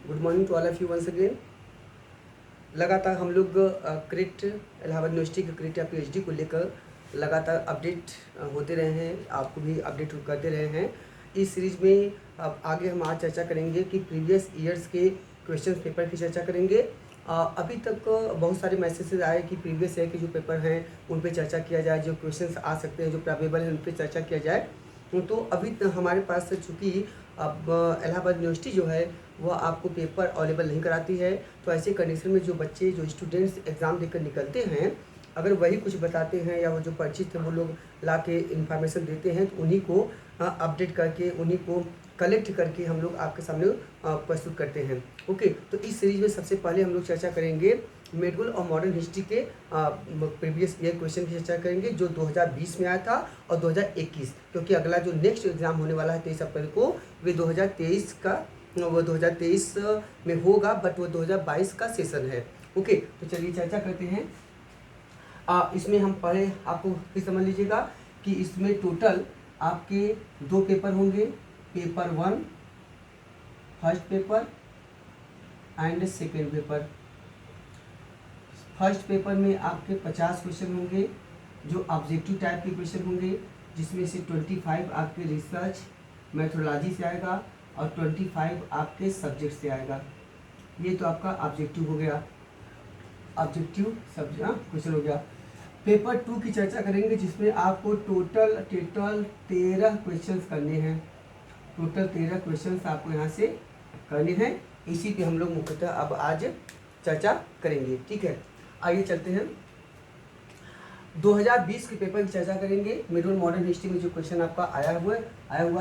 Good morning to all of you once again. लगातार हम लोग क्रिट इलाहाबाद यूनिवर्सिटी के क्रिट या पीएचडी को लेकर लगातार अपडेट होते रहे हैं, आपको भी अपडेट करते रहे हैं। इस सीरीज में अब आगे हम आज चर्चा करेंगे कि प्रीवियस ईयर्स के क्वेश्चन पेपर की चर्चा करेंगे। अभी तक बहुत सारे मैसेजेस आए कि प्रीवियस ईयर के जो पेपर हैं उन पे चर्चा किया जाए, जो क्वेश्चंस आ सकते हैं जो प्रोबेबल हैं उन पे चर्चा किया जाए। तो अभी हमारे पास चूँकि अब इलाहाबाद यूनिवर्सिटी जो है वह आपको पेपर अवेलेबल नहीं कराती है, तो ऐसे कंडीशन में जो बच्चे जो स्टूडेंट्स एग्ज़ाम देकर निकलते हैं, अगर वही कुछ बताते हैं या वो जो परिचित हैं वो लोग ला के इन्फॉर्मेशन देते हैं, तो उन्हीं को अपडेट करके उन्हीं को कलेक्ट करके हम लोग आपके सामने प्रस्तुत करते हैं। ओके, तो इस सीरीज में सबसे पहले हम लोग चर्चा करेंगे मेडुल और मॉडर्न हिस्ट्री के प्रीवियस ईयर क्वेश्चन की चर्चा करेंगे जो 2020 में आया था और 2021, क्योंकि अगला जो नेक्स्ट एग्जाम होने वाला है 23 अप्रैल को वे 2023 में होगा, बट वो 2022 का सेशन है। ओके, तो चलिए चर्चा करते हैं। इसमें हम पहले आपको फिर समझ लीजिएगा कि इसमें टोटल आपके 2 पेपर होंगे, paper 1 first paper and second paper. First paper में आपके 50 क्वेश्चन होंगे जो ऑब्जेक्टिव टाइप के क्वेश्चन होंगे, जिसमें से 25 आपके रिसर्च मैथोडोलॉजी से आएगा और 25 आपके सब्जेक्ट से आएगा। ये तो आपका ऑब्जेक्टिव हो गया, ऑब्जेक्टिव सब्जेक्ट क्वेश्चन हो गया। पेपर 2 की चर्चा करेंगे जिसमें आपको टोटल 13 क्वेश्चन करने हैं। टोटल 13 क्वेश्चन आपको यहाँ से करने हैं, इसी पे हम लोग मुख्यतः अब आज चर्चा करेंगे। ठीक है, आइए चलते हैं। 2020 के पेपर की चर्चा करेंगे, मिडिल मॉडर्न हिस्ट्री में जो क्वेश्चन आपका आया हुआ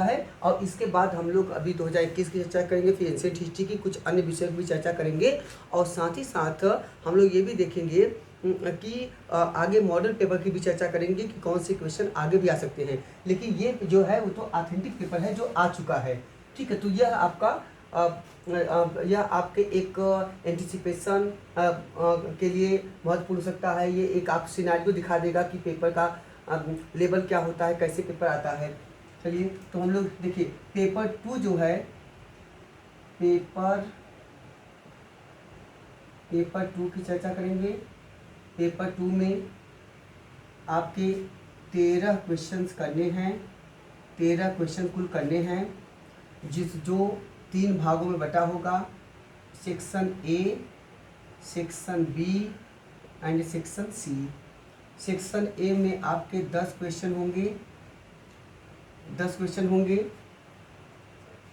है, और इसके बाद हम लोग अभी 2021 की चर्चा करेंगे, फिर एंशिएंट हिस्ट्री की कुछ अन्य विषयों की भी चर्चा करेंगे, और साथ ही साथ हम लोग ये भी देखेंगे कि आगे मॉडल पेपर की भी चर्चा करेंगे कि कौन से क्वेश्चन आगे भी आ सकते हैं। लेकिन ये जो है वो तो ऑथेंटिक पेपर है जो आ चुका है। ठीक है, तो यह आपका यह आपके एक एंटिसिपेशन के लिए महत्वपूर्ण हो सकता है। ये एक आप सिनेरियो दिखा देगा कि पेपर का लेवल क्या होता है, कैसे पेपर आता है। चलिए, तो हम लोग देखिए पेपर 2 जो है, पेपर 2 की चर्चा करेंगे। पेपर 2 में आपके 13 क्वेश्चंस करने हैं, 13 क्वेश्चन कुल करने हैं, जो 3 भागों में बटा होगा, section A, section B and section C. Section A में आपके 10 क्वेश्चन होंगे, 10 क्वेश्चन होंगे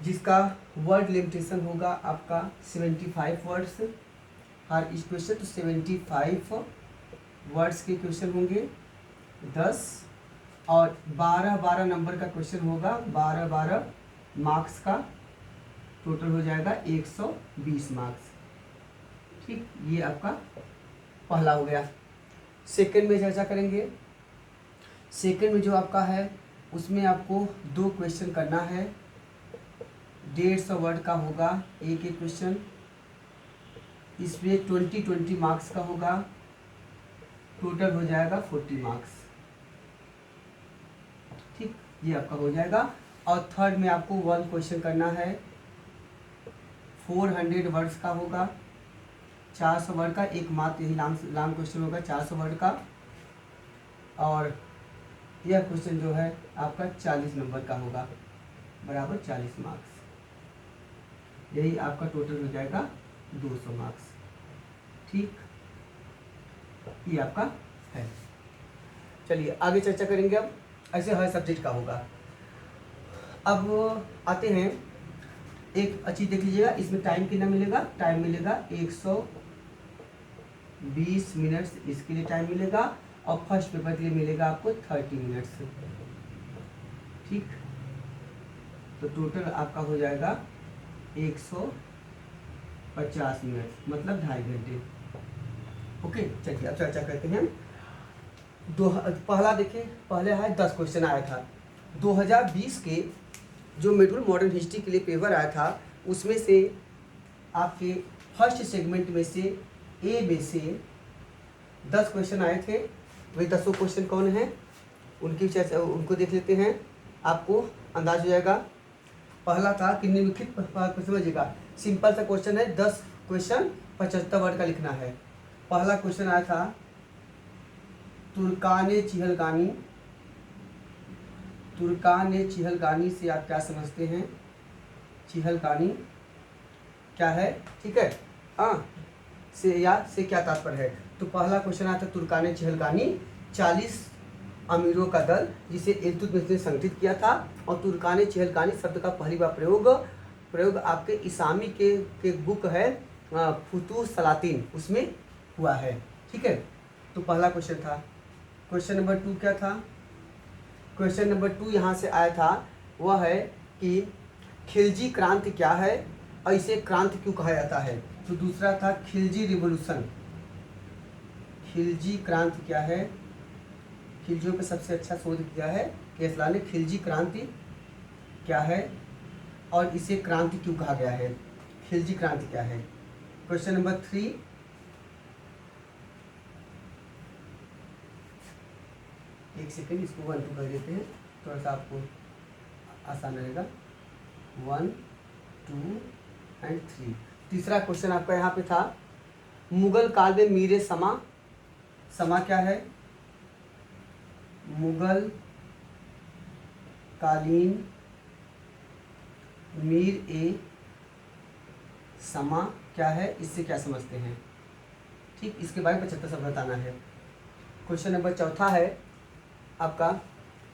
जिसका वर्ड लिमिटेशन होगा आपका 75 वर्ड्स हर इस क्वेश्चन, तो 75 वर्ड्स के क्वेश्चन होंगे 10, और 12 नंबर का क्वेश्चन होगा, 12 मार्क्स का टोटल हो जाएगा 120 मार्क्स। ठीक, ये आपका पहला हो गया। सेकंड में चर्चा करेंगे। सेकंड में जो आपका है उसमें आपको 2 क्वेश्चन करना है, 150 वर्ड का होगा एक क्वेश्चन, इसमें 20 मार्क्स का होगा, टोटल हो जाएगा 40 मार्क्स। ठीक, ये आपका हो जाएगा। और थर्ड में आपको 1 क्वेश्चन करना है, 400 वर्ड्स का होगा, 400 वर्ड का, एक मात्र यही लॉन्ग क्वेश्चन होगा 400 वर्ड का, और यह क्वेश्चन जो है आपका 40 नंबर का होगा, बराबर 40 मार्क्स। यही आपका टोटल हो जाएगा 200 मार्क्स। ठीक, ये आपका है। चलिए आगे चर्चा करेंगे। अब ऐसे हर सब्जेक्ट का होगा। अब आते हैं, एक अच्छी देख लीजिएगा, इसमें टाइम कितना मिलेगा, टाइम मिलेगा 120 मिनट्स इसके लिए टाइम मिलेगा, और फर्स्ट पेपर के लिए मिलेगा आपको 30 मिनट्स। ठीक, तो टोटल आपका हो जाएगा 150 मिनट, मतलब 2.5 घंटे। ओके, चलिए अब चर्चा करते हैं। पहला देखिए, पहले है 10 क्वेश्चन आया था 2020 के जो मिडिल मॉडर्न हिस्ट्री के लिए पेपर आया था, उसमें से आपके फर्स्ट सेगमेंट में से ए में से 10 क्वेश्चन आए थे। वही 10 क्वेश्चन कौन हैं उनकी चर्चा, उनको देख लेते हैं, आपको अंदाज हो जाएगा। पहला था कि निम्नलिखित समझिएगा, सिंपल सा क्वेश्चन है, 10 क्वेश्चन 75 वर्ड का लिखना है। पहला क्वेश्चन आया था, तुर्काने चिहलगानी, तुर्काने चिहलगानी से आप क्या समझते हैं? चिहलगानी क्या है? ठीक है, हाँ, से या से क्या तात्पर्य है? तो पहला क्वेश्चन आता है, तुर्काने चिहलगानी 40 अमीरों का दल जिसे इल्तुतमिश ने संगठित किया था। और तुर्काने चिहलगानी शब्द का पहली बार प्रयोग आपके इसामी के बुक है फुतूह सलातीन, उसमें हुआ है। ठीक है, तो पहला क्वेश्चन था। क्वेश्चन नंबर 2 क्या था? क्वेश्चन नंबर 2 यहाँ से आया था, वह है कि खिलजी क्रांति क्या है और इसे क्रांति क्यों कहा जाता है? तो दूसरा था खिलजी रिवोल्यूशन, खिलजी क्रांति क्या है? खिलजियों पे सबसे अच्छा शोध किया है केसला ने। खिलजी क्रांति क्या है और इसे क्रांति क्यों कहा गया है? खिलजी क्रांति क्या है? क्वेश्चन नंबर 3, एक सेकेंड, इसको 1 2 कर देते हैं, थोड़ा सा आपको आसान रहेगा। 1 2 एंड 3। तीसरा क्वेश्चन आपका यहाँ पे था, मुगल काल में मीरे समा, समा क्या है? मुगल कालीन मीर ए समा क्या है? इससे क्या समझते हैं? ठीक, इसके बारे में 75 शब्द बताना है। क्वेश्चन नंबर 4 है आपका,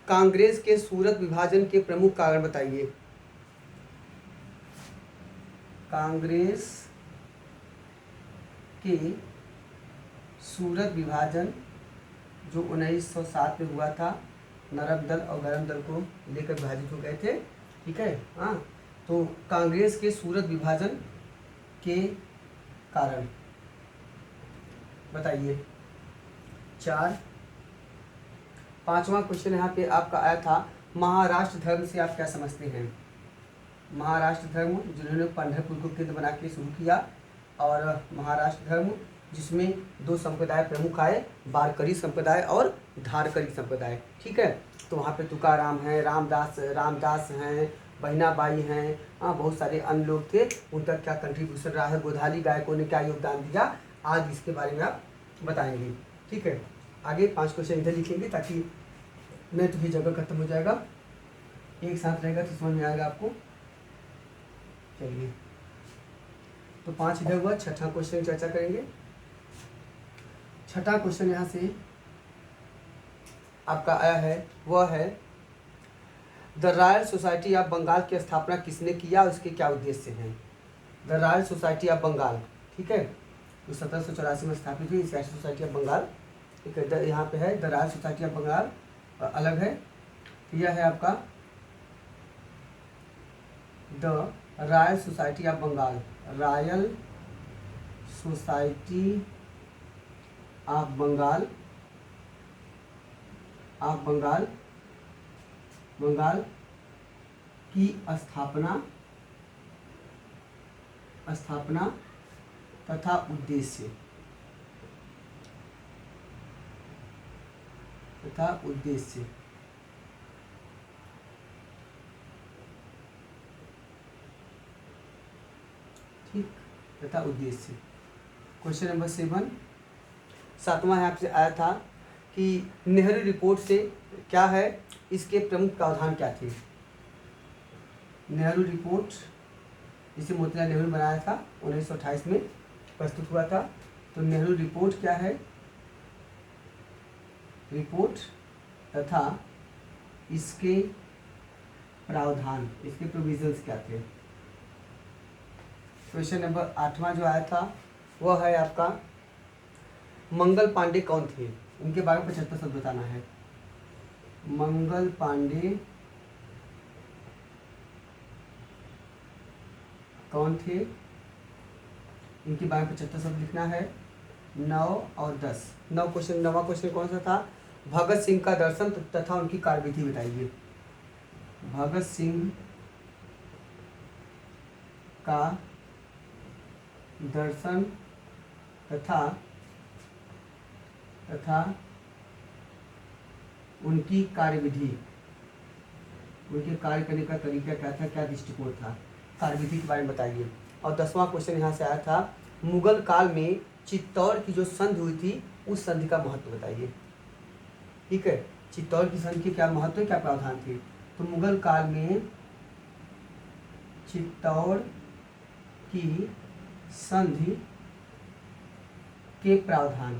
कांग्रेस के सूरत विभाजन के प्रमुख कारण बताइए। कांग्रेस के सूरत विभाजन जो 1907 में हुआ था, नरम दल और गरम दल को लेकर विभाजित हो गए थे। ठीक है, हाँ, तो कांग्रेस के सूरत विभाजन के कारण बताइए। 4। 5वां क्वेश्चन यहाँ पे आपका आया था, महाराष्ट्र धर्म से आप क्या समझते हैं? महाराष्ट्र धर्म जिन्होंने पंढरपुर को केंद्र बना के शुरू किया, और महाराष्ट्र धर्म जिसमें 2 संप्रदाय प्रमुख आए, वारकरी संप्रदाय और धारकरी संप्रदाय। ठीक है, तो वहाँ पे तुकाराम हैं, रामदास हैं, बहिनाबाई हैं, बहुत सारे अन्य लोग थे, उनका क्या कंट्रीब्यूशन रहा है, गोधाली गायकों ने क्या योगदान दिया, आज इसके बारे में आप बताएंगे। ठीक है, आगे 5 क्वेश्चन इधर लिखेंगे ताकि नहीं तो ये जगह खत्म हो जाएगा, एक साथ रहेगा तो समझ में आएगा आपको। चलिए, तो 5 इधर हुआ। 6ठा क्वेश्चन चर्चा करेंगे। 6ठा क्वेश्चन यहाँ से आपका आया है, वह है, the Royal Society of Bengal की स्थापना किसने किया, उसके क्या उद्देश्य हैं? The Royal Society of Bengal, ठीक है, जो 1784 में स्थापित हुई, रॉयल सोसाइटी ऑफ बंगाल। ठीक है, यहाँ पे है the Royal Society of Bengal, अलग है। यह है आपका the Royal Society of Bengal, Royal Society of Bengal, Bengal की स्थापना तथा उद्देश्य ठीक, तथा उद्देश्य। क्वेश्चन नंबर 7, 7वां यहाँ से आया था कि नेहरू रिपोर्ट से क्या है, इसके प्रमुख प्रावधान क्या थे? नेहरू रिपोर्ट जिसे मोतीलाल नेहरू ने बनाया था, 1928 में प्रस्तुत हुआ था। तो नेहरू रिपोर्ट क्या है? रिपोर्ट तथा इसके प्रावधान, इसके प्रोविजंस क्या थे? क्वेश्चन नंबर 8वां जो आया था वह है आपका, मंगल पांडे कौन थे, उनके बारे में 75 शब्द बताना है। मंगल पांडे कौन थे, इनके बारे में 75 शब्द लिखना है। 9 और 10। 9वां क्वेश्चन कौन सा था? भगत सिंह का दर्शन तथा उनकी कार्यविधि बताइए। भगत सिंह का दर्शन तथा उनकी कार्यविधि उनके कार्य करने का तरीका क्या था, क्या दृष्टिकोण था, कार्यविधि के बारे में बताइए। और 10वां क्वेश्चन यहाँ से आया था, मुगल काल में चित्तौड़ की जो संधि हुई थी उस संधि का महत्व बताइए। ठीक है, चित्तौड़ की संधि के क्या महत्व, क्या प्रावधान थे। तो मुगल काल में चित्तौड़ की संधि के प्रावधान,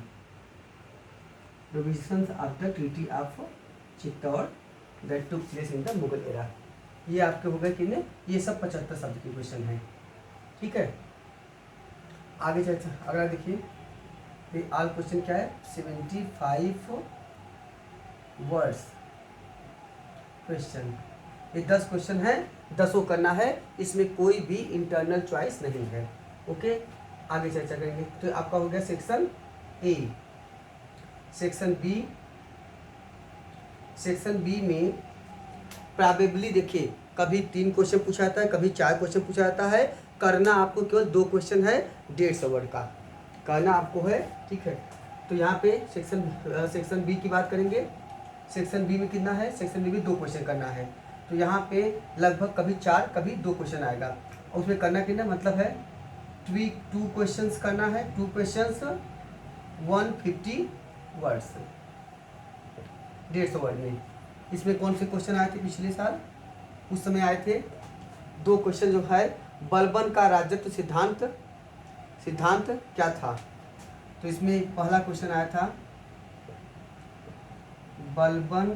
provisions of the treaty of Chittor that took place in the Mughal era. ये आपके हो गए कितने, ये सब 75 शब्द के क्वेश्चन हैं। ठीक है, आगे चलते अगला देखिए, ये ऑल क्वेश्चन क्या है, 75 वर्ड्स क्वेश्चन। ये 10 क्वेश्चन है, 10 करना है, इसमें कोई भी इंटरनल चॉइस नहीं है। ओके, आगे चर्चा करेंगे। तो आपका हो गया section A. Section B, section B में प्रोबेबली देखिए, कभी 3 क्वेश्चन पूछा जाता है, कभी 4 क्वेश्चन पूछा जाता है। करना आपको केवल 2 क्वेश्चन है 150 वर्ड का करना आपको है। ठीक है, तो यहाँ पे सेक्शन बी की बात करेंगे। सेक्शन बी में कितना है, सेक्शन बी में 2 क्वेश्चन करना है। तो यहाँ पे लगभग कभी 4 कभी 2 क्वेश्चन आएगा, और उसमें करना कितना मतलब है 2 क्वेश्चंस करना है, 2 क्वेश्चंस 150 वर्ड्स, 150 वर्ड में। इसमें कौन से क्वेश्चन आए थे पिछले साल, उस समय आए थे 2 क्वेश्चन जो है, बलबन का राजत्व सिद्धांत क्या था। तो इसमें पहला क्वेश्चन आया था, बलबन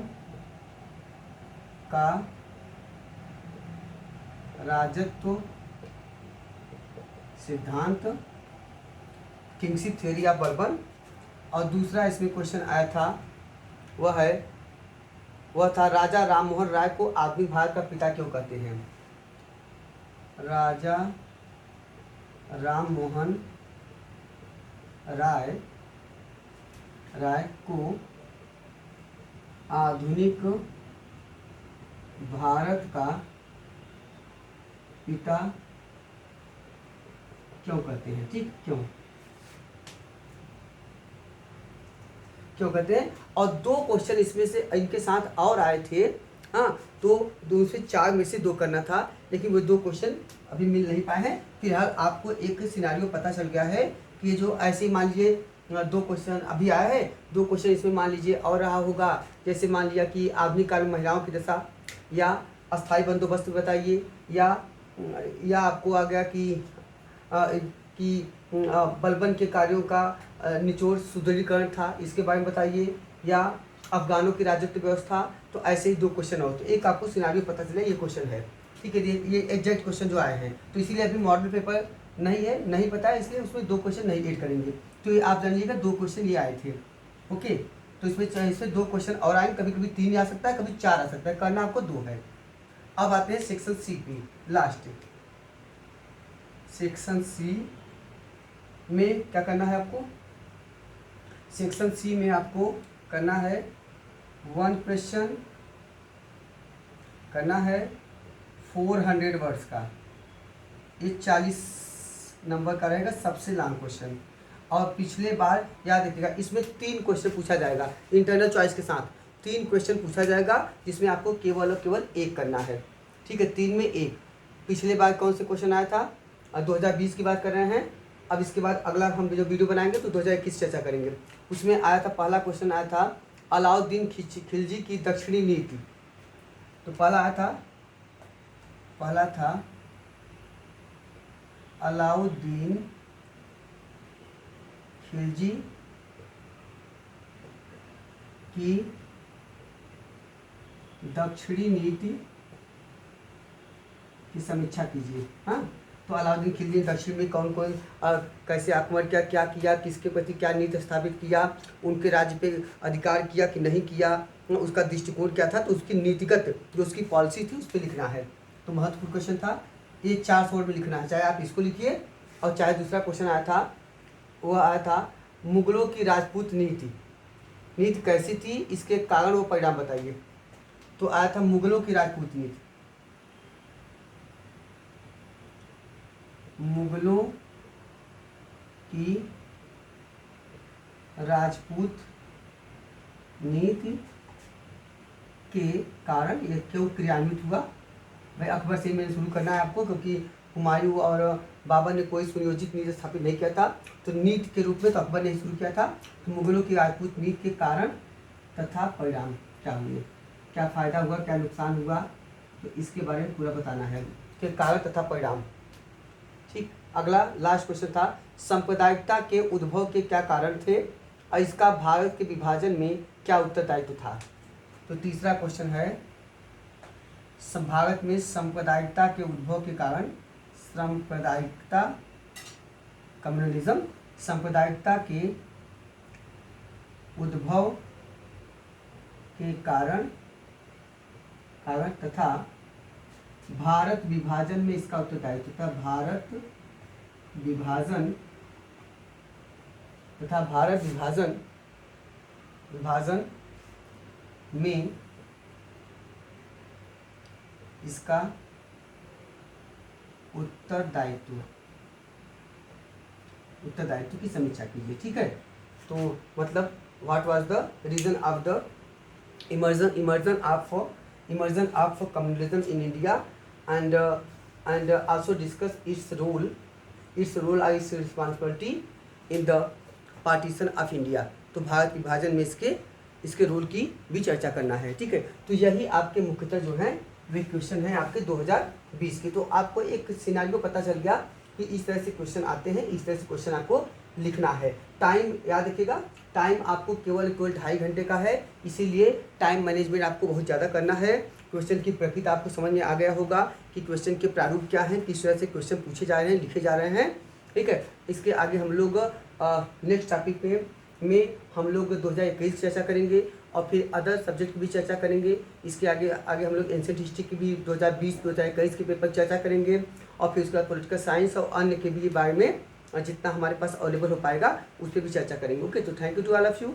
का राजत्व सिद्धांत, किंगशिप थ्योरी ऑफ बलबन। और दूसरा इसमें क्वेश्चन आया था, वह था राजा राम मोहन राय को आधुनिक भारत का पिता क्यों कहते हैं। राजा राम मोहन राय को आधुनिक भारत का पिता क्यों कहते हैं। ठीक, क्यों कहते हैं। और 2 क्वेश्चन इसमें से इनके साथ और आए थे। हाँ, तो 2 से 4 में से 2 करना था, लेकिन वो 2 क्वेश्चन अभी मिल नहीं पाए हैं। फिलहाल आपको एक सिनारियो पता चल गया है कि ये जो ऐसे मान लीजिए 2 क्वेश्चन अभी आया है, 2 क्वेश्चन इसमें मान लीजिए और रहा होगा। जैसे मान लिया कि आधुनिक काल में महिलाओं की दशा, या अस्थायी बंदोबस्त बताइए, या आपको आ गया कि बलबन के कार्यों का निचोड़ सुदृढ़ीकरण था, इसके बारे में बताइए, या अफगानों की राजत्व व्यवस्था। तो ऐसे ही 2 क्वेश्चन हो, तो एक आपको सिनारियो पता चले ये क्वेश्चन है। ठीक है, ये एग्जैक्ट क्वेश्चन जो आए हैं, तो इसीलिए अभी मॉडल पेपर नहीं पता है, इसलिए उसमें 2 क्वेश्चन नहीं ऐड करेंगे। तो ये आप जानिएगा 2 क्वेश्चन ये आए थे। ओके, तो इसमें 2 क्वेश्चन और आए, कभी कभी 3 आ सकता है, कभी 4 आ सकता है, करना आपको 2 है। अब आते हैं सेक्शन सी पे, लास्ट सेक्शन सी में क्या करना है आपको। सेक्शन सी में आपको करना है 1 क्वेश्चन करना है 400 वर्ड्स का, ये 40 नंबर का रहेगा, सबसे लॉन्ग क्वेश्चन। और पिछले बार याद रखिएगा, इसमें 3 क्वेश्चन पूछा जाएगा इंटरनल चॉइस के साथ, 3 क्वेश्चन पूछा जाएगा, जिसमें आपको केवल और केवल 1 करना है। ठीक है, 3 में 1। पिछले बार कौन से क्वेश्चन आया था, 2020 की बात कर रहे हैं। अब इसके बाद अगला हम जो वीडियो बनाएंगे तो 2021 चर्चा करेंगे। उसमें आया था, पहला क्वेश्चन आया था अलाउद्दीन खिलजी की दक्षिणी नीति। तो पहला था अलाउद्दीन खिलजी की दक्षिणी नीति की समीक्षा कीजिए। हाँ, तो अलाउद्दीन खिलजी ने दक्षिण में कौन कौन कैसे आक्रमण क्या किया, किसके प्रति क्या नीति स्थापित किया, उनके राज्य पे अधिकार किया कि नहीं किया, उसका दृष्टिकोण क्या था, तो उसकी नीतिगत जो उसकी पॉलिसी थी उस पर लिखना है। तो महत्वपूर्ण क्वेश्चन था, ये 400 वर्ड में लिखना है, चाहे आप इसको लिखिए, और चाहे दूसरा क्वेश्चन आया था, वो आया था मुगलों की राजपूत नीति कैसी थी, इसके कारण व परिणाम बताइए। तो आया था मुगलों की राजपूत नीति, मुगलों की राजपूत नीति के कारण ये क्यों क्रियान्वित हुआ। भाई अकबर से मैंने शुरू करना है आपको, क्योंकि हुमायूं और बाबर ने कोई सुनियोजित नीति स्थापित नहीं किया था, तो नीति के रूप में तो अकबर ने ही शुरू किया था। तो मुगलों की राजपूत नीति के कारण तथा परिणाम क्या हुए, क्या फ़ायदा हुआ, क्या नुकसान हुआ, तो इसके बारे में पूरा बताना है कि कारण तथा परिणाम। ठीक, अगला लास्ट क्वेश्चन था सांप्रदायिकता के उद्भव के क्या कारण थे और इसका भारत के विभाजन में क्या उत्तरदायित्व था। तो तीसरा क्वेश्चन है भारत में सांप्रदायिकता के उद्भव के कारण, सांप्रदायिकता कम्युनलिज्म, सांप्रदायिकता के उद्भव के कारण तथा भारत विभाजन में इसका उत्तरदायित्व था। भारत विभाजन तथा भारत विभाजन में इसका उत्तरदायित्व की समीक्षा कीजिए। ठीक है, तो मतलब what was the reason of the emergence of communalism in India and also discuss its role और its responsibility in the partition of India। तो भारत विभाजन में इसके रोल की भी चर्चा करना है। ठीक है, तो यही आपके मुख्यतः जो है वे क्वेश्चन हैं आपके 2020 के। तो आपको एक सिनेरियो पता चल गया कि इस तरह से क्वेश्चन आते हैं, इस तरह से क्वेश्चन आपको लिखना है। टाइम याद रखिएगा, टाइम आपको केवल 2.5 घंटे का है, इसीलिए टाइम मैनेजमेंट आपको बहुत ज़्यादा करना है। क्वेश्चन की प्रकृति आपको समझ में आ गया होगा कि क्वेश्चन के प्रारूप क्या हैं, किस तरह से क्वेश्चन पूछे जा रहे हैं, लिखे जा रहे हैं। ठीक है, इसके आगे हम लोग नेक्स्ट टॉपिक में हम लोग 2021 चर्चा करेंगे और फिर अदर सब्जेक्ट की भी चर्चा करेंगे। इसके आगे हम लोग एंशिएंट हिस्ट्री की भी 2020-2021 के पेपर चर्चा करेंगे और फिर उसके बाद पॉलिटिकल साइंस और अन्य के भी बारे में जितना हमारे पास अवेलेबल हो पाएगा उस पर भी चर्चा करेंगे। ओके, तो thank you to all of you.